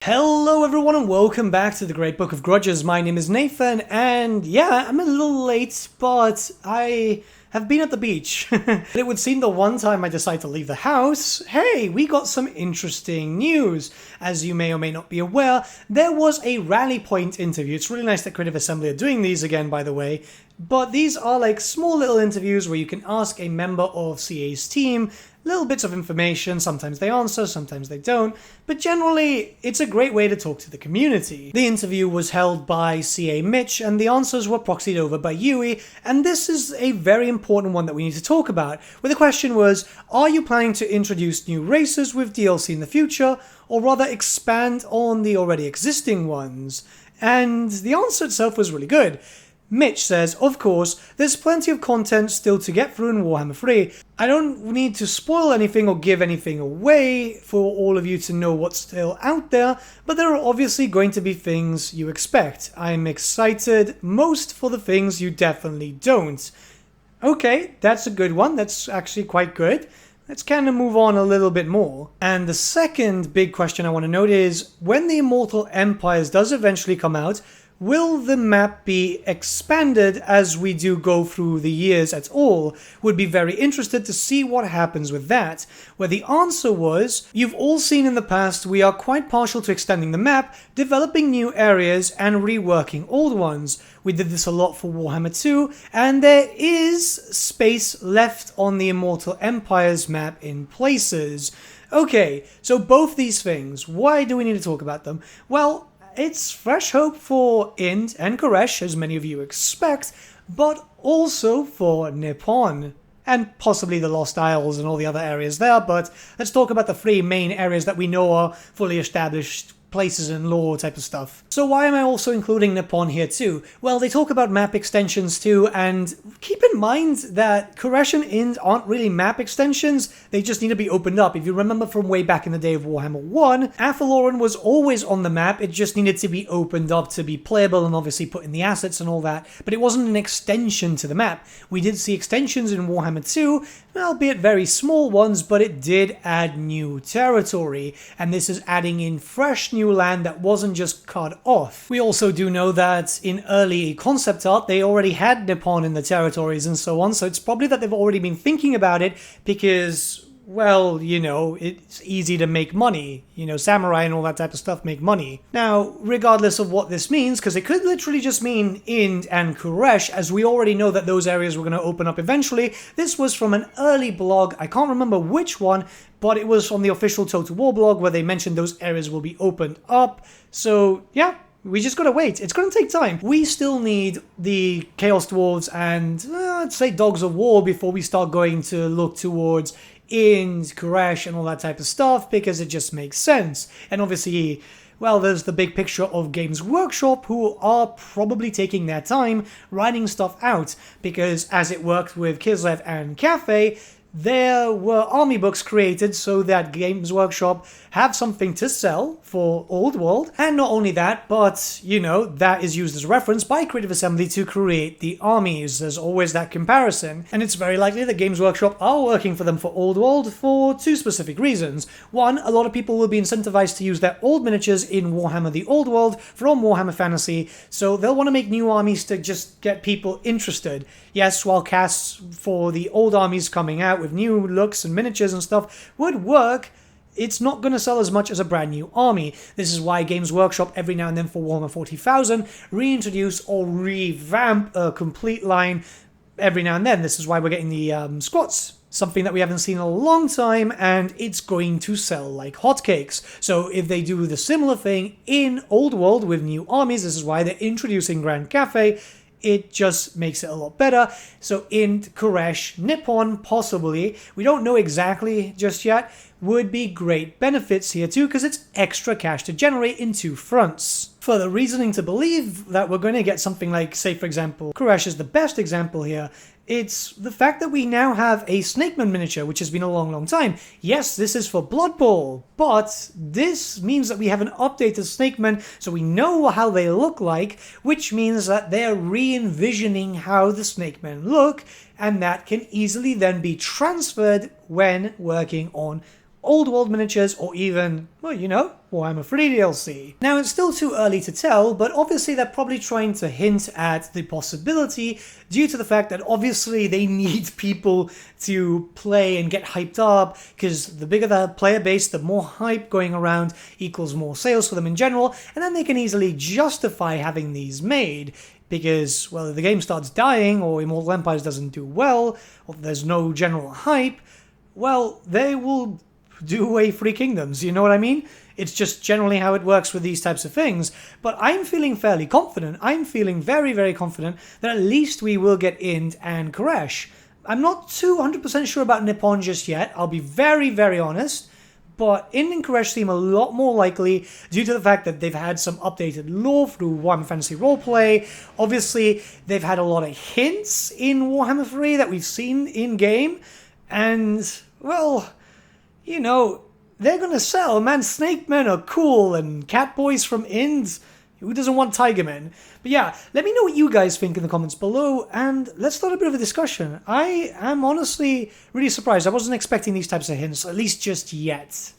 Hello everyone and welcome back to the Great Book of Grudges. My name is Nathan and yeah, I'm a little late, but I have been at the beach. It would seem the one time I decide to leave the house, hey, we got some interesting news. As you may or may not be aware, there was a Rally Point interview. It's really nice that Creative Assembly are doing these again, by the way. But these are like small little interviews where you can ask a member of CA's team little bits of information. Sometimes they answer, sometimes they don't, but generally it's a great way to talk to the community. The interview was held by CA Mitch and the answers were proxied over by Yui, and this is a very important one that we need to talk about, where the question was, are you planning to introduce new races with DLC in the future, or rather expand on the already existing ones? And the answer itself was really good. Mitch says, of course, there's plenty of content still to get through in Warhammer 3. I don't need to spoil anything or give anything away for all of you to know what's still out there, but there are obviously going to be things you expect. I'm excited most for the things you definitely don't. Okay, that's a good one. That's actually quite good. Let's kind of move on a little bit more. And the second big question I want to note is, when the Immortal Empires does eventually come out, will the map be expanded as we do go through the years at all? Would be very interested to see what happens with that. Where the answer was, you've all seen in the past we are quite partial to extending the map, developing new areas and reworking old ones. We did this a lot for Warhammer 2, and there is space left on the Immortal Empires map in places. Okay, so both these things, why do we need to talk about them? Well, it's fresh hope for Ind and Khuresh, as many of you expect, but also for Nippon, and possibly the Lost Isles and all the other areas there, but let's talk about the three main areas that we know are fully established places and lore type of stuff. So why am I also including Nippon here too? Well, they talk about map extensions too, and keep in mind that Khuresh and Ind aren't really map extensions, they just need to be opened up. If you remember from way back in the day of Warhammer 1, Athaloran was always on the map, it just needed to be opened up to be playable and obviously put in the assets and all that, but it wasn't an extension to the map. We did see extensions in Warhammer 2, albeit very small ones, but it did add new territory, and this is adding in fresh new land that wasn't just cut off. We also do know that in early concept art they already had Nippon in the territories and so on, so it's probably that they've already been thinking about it because, well, you know, it's easy to make money. You know, samurai and all that type of stuff make money. Now, regardless of what this means, because it could literally just mean Ind and Khuresh, as we already know that those areas were going to open up eventually. This was from an early blog, I can't remember which one, but it was from the official Total War blog where they mentioned those areas will be opened up. So, yeah. We just gotta wait. It's gonna take time. We still need the Chaos Dwarves and, I'd say, Dogs of War before we start going to look towards Ind, Khuresh, and all that type of stuff, because it just makes sense. And obviously, well, there's the big picture of Games Workshop, who are probably taking their time writing stuff out, because as it worked with Kislev and Cafe, there were army books created so that Games Workshop have something to sell for Old World. And not only that, but, you know, that is used as a reference by Creative Assembly to create the armies. There's always that comparison. And it's very likely that Games Workshop are working for them for Old World for two specific reasons. One, a lot of people will be incentivized to use their old miniatures in Warhammer the Old World from Warhammer Fantasy, so they'll want to make new armies to just get people interested. Yes, while casts for the old armies coming out with new looks and miniatures and stuff would work, it's not going to sell as much as a brand new army. This is why Games Workshop every now and then for Warhammer 40,000 reintroduce or revamp a complete line every now and then. This is why we're getting the squats, something that we haven't seen in a long time, and it's going to sell like hotcakes. So if they do the similar thing in Old World with new armies, this is why they're introducing Grand Cafe. It just makes it a lot better. So Ind, Khuresh, Nippon, possibly, we don't know exactly just yet, would be great benefits here too, because it's extra cash to generate in two fronts. Further reasoning to believe that we're going to get something like, say for example, Khuresh is the best example here, it's the fact that we now have a Snakeman miniature, which has been a long time. Yes, this is for Blood Bowl, but this means that we have an updated Snakeman, so we know how they look like, which means that they're re-envisioning how the Snakemen look, and that can easily then be transferred when working on old world miniatures, or even, well, you know, Warhammer 3 DLC. Now, it's still too early to tell, but obviously they're probably trying to hint at the possibility due to the fact that obviously they need people to play and get hyped up, because the bigger the player base, the more hype going around equals more sales for them in general, and then they can easily justify having these made. Because, well, if the game starts dying, or Immortal Empires doesn't do well, or there's no general hype, well, they will do away Free Kingdoms, you know what I mean? It's just generally how it works with these types of things. But I'm feeling fairly confident. I'm feeling very, very confident that at least we will get Ind and Khuresh. I'm not 100% sure about Nippon just yet, I'll be very, very honest. But Ind and Khuresh seem a lot more likely due to the fact that they've had some updated lore through Warhammer Fantasy Roleplay. Obviously, they've had a lot of hints in Warhammer 3 that we've seen in-game. And, well, you know, they're gonna sell. Man, Snake Men are cool, and Cat Boys from Ind, who doesn't want Tiger Men? But yeah, let me know what you guys think in the comments below, and let's start a bit of a discussion. I am honestly really surprised. I wasn't expecting these types of hints, at least just yet.